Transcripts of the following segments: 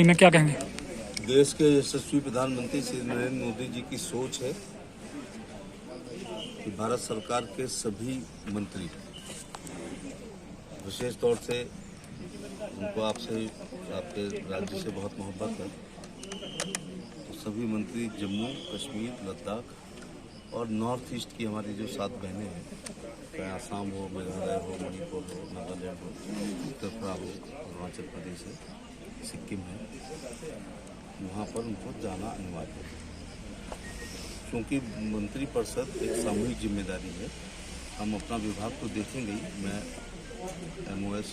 में क्या कहेंगे? देश के यशस्वी प्रधानमंत्री श्री नरेंद्र मोदी जी की सोच है कि भारत सरकार के सभी मंत्री, विशेष तौर से उनको आपसे, आपके राज्य से बहुत मोहब्बत है, तो सभी मंत्री जम्मू कश्मीर, लद्दाख और नॉर्थ ईस्ट की हमारी जो 7 बहनें हैं, चाहे आसाम हो, मेघालय हो, मणिपुर हो, नागालैंड हो, उत्तराखंड हो, अरुणाचल प्रदेश है, सिक्किम है, वहाँ पर उनको जाना अनिवार्य है। क्योंकि मंत्रिपरिषद एक सामूहिक जिम्मेदारी है। हम अपना विभाग तो देखेंगे ही, मैं MOS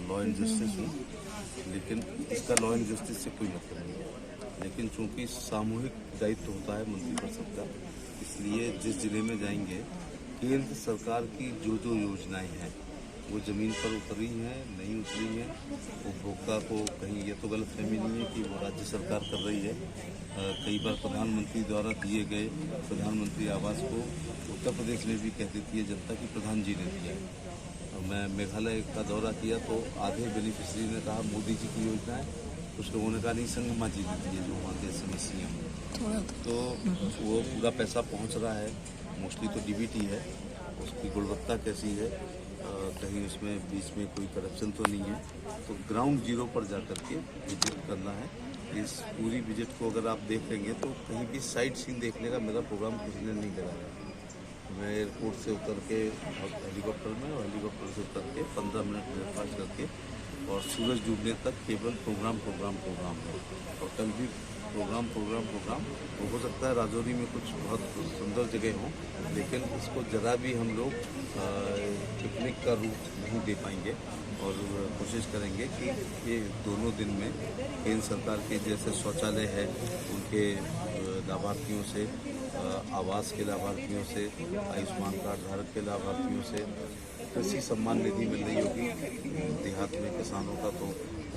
लॉ एंड जस्टिस हूँ, लेकिन इसका लॉ एंड जस्टिस से कोई मतलब नहीं है। लेकिन चूँकि सामूहिक दायित्व होता है मंत्रिपरिषद का, इसलिए जिस जिले में जाएंगे, केंद्र सरकार की जो जो योजनाएं हैं वो ज़मीन पर उतरी हैं, नहीं उतरी हैं, उपभोक्ता को कहीं ये तो गलतफहमी नहीं है कि वो राज्य सरकार कर रही है। कई बार प्रधानमंत्री द्वारा दिए गए प्रधानमंत्री आवास को उत्तर प्रदेश में भी कह देती है जनता कि प्रधान जी ने दिया है। मैं मेघालय का दौरा किया तो आधे बेनिफिशरी ने कहा मोदी जी की योजना है, कुछ लोगों ने कहा नहीं संगमा जी दी है, जो वहाँ के CM। तो वो पूरा पैसा पहुँच रहा है, मोस्टली तो DBT है, उसकी गुणवत्ता कैसी है, कहीं उसमें बीच में कोई करप्शन तो नहीं है। तो ग्राउंड जीरो पर जा कर के विजिट करना है। इस पूरी विजिट को अगर आप देखेंगे तो कहीं भी साइट सीन देखने का मेरा प्रोग्राम किसी ने नहीं कराया। मैं एयरपोर्ट से उतर के हेलीकॉप्टर में, और हेलीकॉप्टर से उतर के 15 मिनट ब्रेकफास्ट करके और सूरज डूबने तक केवल प्रोग्राम है। और कल भी प्रोग्राम। तो हो सकता है राजौरी में कुछ बहुत सुंदर जगह हों, लेकिन इसको ज़रा भी हम लोग पिकनिक का रूप नहीं दे पाएंगे और कोशिश करेंगे कि ये दोनों दिन में केंद्र सरकार के जैसे शौचालय है उनके लाभार्थियों से, आवास के लाभार्थियों से, आयुष्मान कार्ड धारक के लाभार्थियों से, कृषि सम्मान निधि मिल रही होगी देहात में किसानों का, तो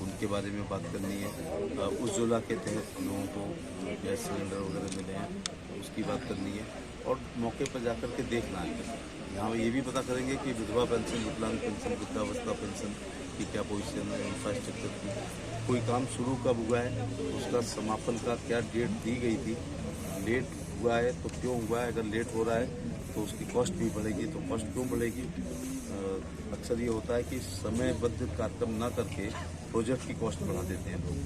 उनके बारे में बात करनी है। उज्ज्वला के तहत लोगों को गैस सिलेंडर वगैरह मिले हैं, तो उसकी बात करनी है। और मौके पर जाकर के देखना है। यहाँ ये भी पता करेंगे कि विधवा पेंशन, विकलांग पेंशन, वृद्धावस्था पेंशन की क्या पोजीशन है, इंफ्रास्ट्रक्चर की, कोई काम शुरू कब हुआ है, उसका समापन का क्या डेट दी गई थी, लेट हुआ है तो क्यों हुआ है, अगर लेट हो रहा है तो उसकी कॉस्ट भी बढ़ेगी, तो कॉस्ट क्यों बढ़ेगी। अक्सर ये होता है कि समयबद्ध कार्यक्रम ना करके प्रोजेक्ट की कॉस्ट बढ़ा देते हैं लोग,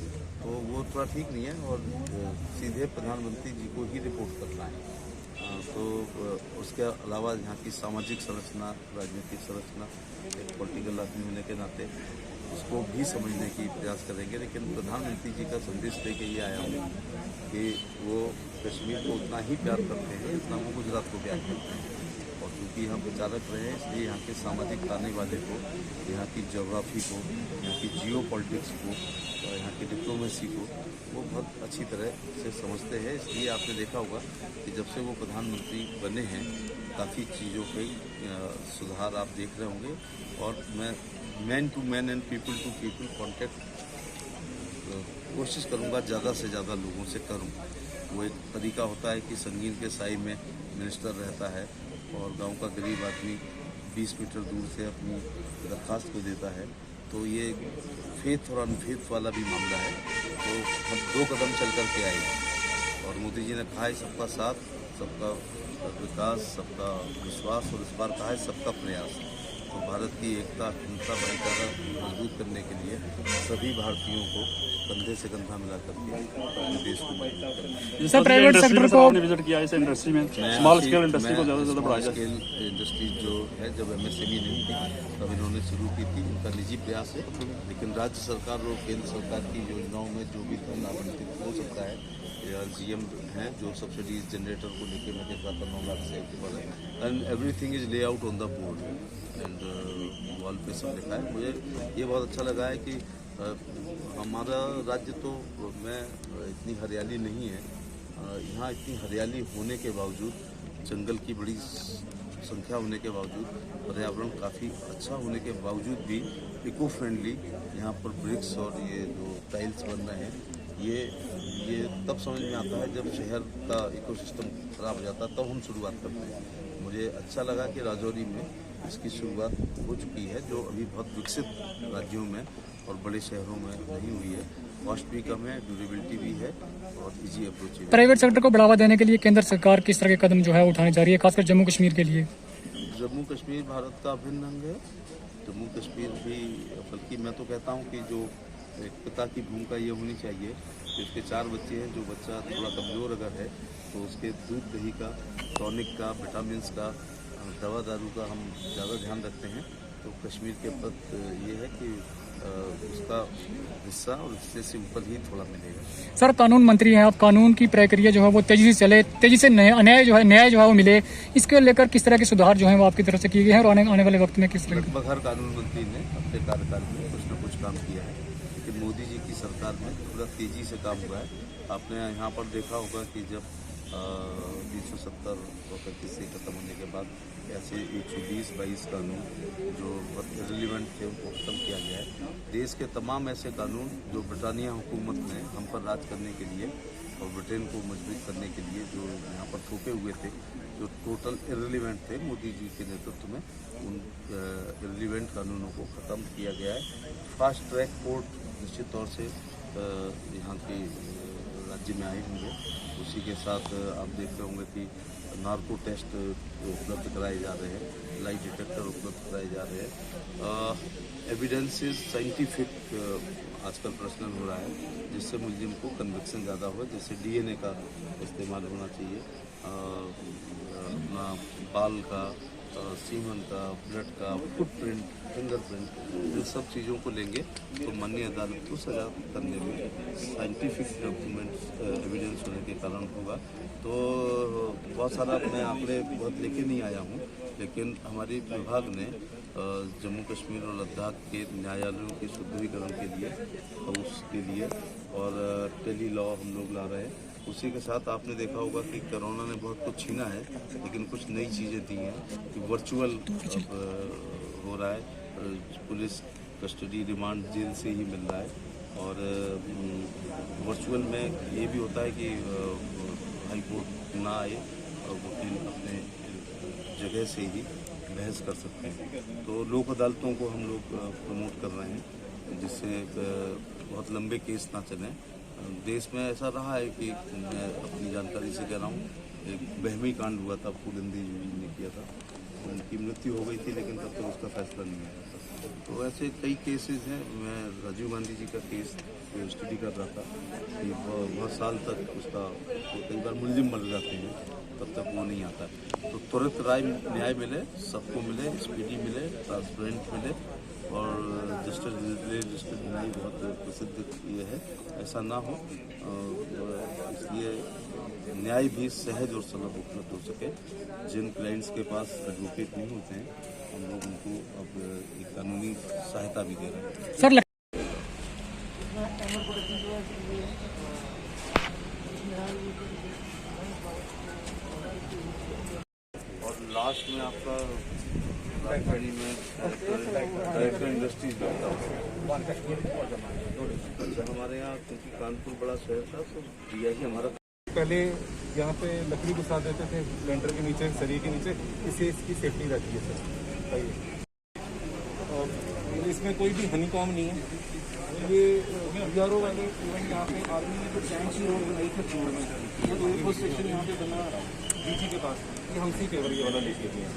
तो वो थोड़ा ठीक नहीं है। और सीधे प्रधानमंत्री जी को ही रिपोर्ट करना है। तो उसके अलावा यहाँ की सामाजिक संरचना, राजनीतिक संरचना, एक पॉलिटिकल आदमी होने के नाते उसको भी समझने की प्रयास करेंगे। लेकिन प्रधानमंत्री जी का संदेश लेके ये आया हूँ कि वो कश्मीर को उतना ही प्यार करते हैं जितना वो गुजरात को प्यार करते हैं। और क्योंकि यहाँ प्रचारक रहे हैं, इसलिए यहाँ के सामाजिक ताने वाले को, यहाँ की ज्योग्राफी को, यहाँ की जियो पॉलिटिक्स को, यहाँ की डिप्लोमेसी को वो बहुत अच्छी तरह से समझते हैं। इसलिए आपने देखा होगा कि जब से वो प्रधानमंत्री बने हैं काफ़ी चीज़ों पे सुधार आप देख रहे होंगे। और मैं man to man and people to people contact कोशिश करूँगा ज़्यादा से ज़्यादा लोगों से करूँ। वो एक तरीका होता है कि संगीन के साई में मिनिस्टर रहता है और गांव का गरीब आदमी 20 मीटर दूर से अपनी दरख्वास्त को देता है, तो ये फेथ और अनफेथ वाला भी मामला है। तो हम 2 कदम चल कर के आए और मोदी जी ने कहा है सबका साथ, सबका विकास, सबका विश्वास, और इस बार कहा है सबका प्रयास। तो भारत की एकता, अखंडता, भाईचारा मजबूत करने के लिए सभी भारतीयों को कंधे से कंधा मिला करके अपने देश को मजबूत करना है। जैसे प्राइवेट सेक्टर को आपने विजिट किया, इस इंडस्ट्री में स्मॉल स्केल इंडस्ट्री को ज़्यादा से ज़्यादा बढ़ाया जाए। स्केल इंडस्ट्री जो है, जब MSME नहीं थी तब इन्होंने शुरू की थी, उनका निजी प्रयास है। लेकिन राज्य सरकार और केंद्र सरकार की योजनाओं में जो भी धन आवंटित हो सकता है, GM हैं जो सब्सिडीज जनरेटर को लेकर मैं देख रहा था 9 लाख से ऊपर है, एंड एवरीथिंग इज ले out on the board and wall पे सब लिखा है। मुझे ये बहुत अच्छा लगा है कि हमारा राज्य तो में इतनी हरियाली नहीं है, यहाँ इतनी हरियाली होने के बावजूद, जंगल की बड़ी संख्या होने के बावजूद, पर्यावरण काफ़ी अच्छा होने के बावजूद भी इको फ्रेंडली यहाँ पर ब्रिक्स और ये जो टाइल्स बन रहे हैं, ये तब समझ में आता है जब शहर का इकोसिस्टम खराब हो जाता है, तब हम शुरुआत करते हैं। मुझे अच्छा लगा कि राजौरी में इसकी शुरुआत हो चुकी है, जो अभी बहुत विकसित राज्यों में और बड़े शहरों में नहीं हुई है। कॉस्ट भी कम है, ड्यूरेबिलिटी भी है और इजी अप्रोच है। प्राइवेट सेक्टर को बढ़ावा देने के लिए केंद्र सरकार किस तरह के कदम जो है उठाने जा रही है, खासकर जम्मू कश्मीर के लिए? जम्मू कश्मीर भारत का अभिन्न अंग है। जम्मू कश्मीर भी, बल्कि मैं तो कहता हूँ कि जो एक पिता की भूमिका ये होनी चाहिए कि उसके 4 बच्चे हैं, जो बच्चा थोड़ा कमज़ोर अगर है तो उसके दूध दही का, टॉनिक का, विटामिन्स का, दवा दारू का हम ज़्यादा ध्यान रखते हैं। तो कश्मीर के प्रति ये है कि उसका हिस्सा और हिस्से से ऊपर ही थोड़ा मिलेगा। सर, कानून मंत्री हैं आप, कानून की प्रक्रिया जो है वो तेजी से चले, तेजी से न्याय जो है वो मिले, इसको लेकर किस तरह के सुधार जो है वो आपकी तरफ से किए गए हैं और आने वाले वक्त में किस तरह? लगभग हर कानून मंत्री ने अपने कार्यकाल में कुछ न कुछ काम किया है, लेकिन मोदी जी की सरकार में पूरा तेजी से काम हुआ है। आपने यहाँ पर देखा होगा कि जब 370 से खत्म होने के बाद ऐसे 120-22 कानून जो रिलीवेंट थे उनको खत्म किया गया है। देश के तमाम ऐसे कानून जो ब्रिटानिया हुकूमत ने हम पर राज करने के लिए और ब्रिटेन को मजबूत करने के लिए जो यहाँ पर थोपे हुए थे, जो टोटल इररिलेवेंट थे, मोदी जी के नेतृत्व में उन इररिलेवेंट कानूनों को ख़त्म किया गया है। फास्ट ट्रैक कोर्ट निश्चित तौर से यहाँ के राज्य में आए होंगे। उसी के साथ आप देख रहे होंगे कि नार्को टेस्ट उपलब्ध कराए जा रहे हैं, लाई डिटेक्टर उपलब्ध कराए जा रहे हैं। एविडेंसेस साइंटिफिक आजकल प्रश्न हो रहा है, जिससे मुलजिम को कन्विक्शन ज़्यादा हो। जैसे डीएनए का इस्तेमाल होना चाहिए, अपना बाल का, सीमन का, ब्लड का, फुटप्रिंट, फिंगरप्रिंट, इन सब चीज़ों को लेंगे तो माननीय अदालत को सजा करने में साइंटिफिक डॉक्यूमेंट्स एविडेंस होने के कारण होगा। तो बहुत सारा मैं आंकड़े बहुत लेके नहीं आया हूँ, लेकिन हमारी विभाग ने जम्मू कश्मीर और लद्दाख के न्यायालयों के सुदृढ़ीकरण के लिए और उसके लिए और टेली लॉ हम लोग ला रहे हैं। उसी के साथ आपने देखा होगा कि कोरोना ने बहुत कुछ छीना है, लेकिन कुछ नई चीज़ें दी हैं कि वर्चुअल हो रहा है, पुलिस कस्टडी रिमांड जेल से ही मिल रहा है। और वर्चुअल में ये भी होता है कि हाई कोर्ट ना आए और वकील अपने जगह से ही बहस कर सकते हैं। तो लोक अदालतों को हम लोग प्रमोट कर रहे हैं, जिससे बहुत लंबे केस ना चलें। देश में ऐसा रहा है कि मैं अपनी जानकारी से कह रहा हूँ, एक बहमी कांड हुआ था, फूलंदी जी ने किया था, उनकी मृत्यु हो गई थी, लेकिन तब तक उसका फैसला नहीं आया था। तो ऐसे कई केसेस हैं। मैं राजीव गांधी जी का केस स्टडी कर रहा था कि बहुत साल तक उसका, कई बार मुलजिम बन जाते हैं, तब तक वो नहीं आता। तो तुरंत न्याय मिले, सबको मिले, स्पीडी मिले, ट्रांसपेरेंट मिले और जस्टिस न्याय बहुत प्रसिद्ध ये है, ऐसा ना हो। इसलिए न्याय भी सहज और सुलभ उपलब्ध हो सके। जिन क्लाइंट्स के पास एडवोकेट नहीं होते हैं, हम लोग उनको अब एक कानूनी सहायता भी दे रहे हैं। सर, और लास्ट में आपका राजधानी में डायरेक्टर इंडस्ट्रीज बनता है। हमारे यहाँ क्योंकि कानपुर बड़ा शहर था, तो DI हमारा पहले यहाँ पे लकड़ी घुसा देते थे सिलेंडर के नीचे, सरिये के नीचे, इससे इसकी सेफ्टी रहती है सर। और इसमें कोई भी हनीकॉम नहीं है। ये BRO वाले इवन यहाँ पे आर्मी ने तो टैंक की रोड बनाई थी फ्लोर में, तो एयरफोर्स स्टेशन यहाँ पे बना DG के पास, ये हमसे फेवर ये वाला लेके दिए।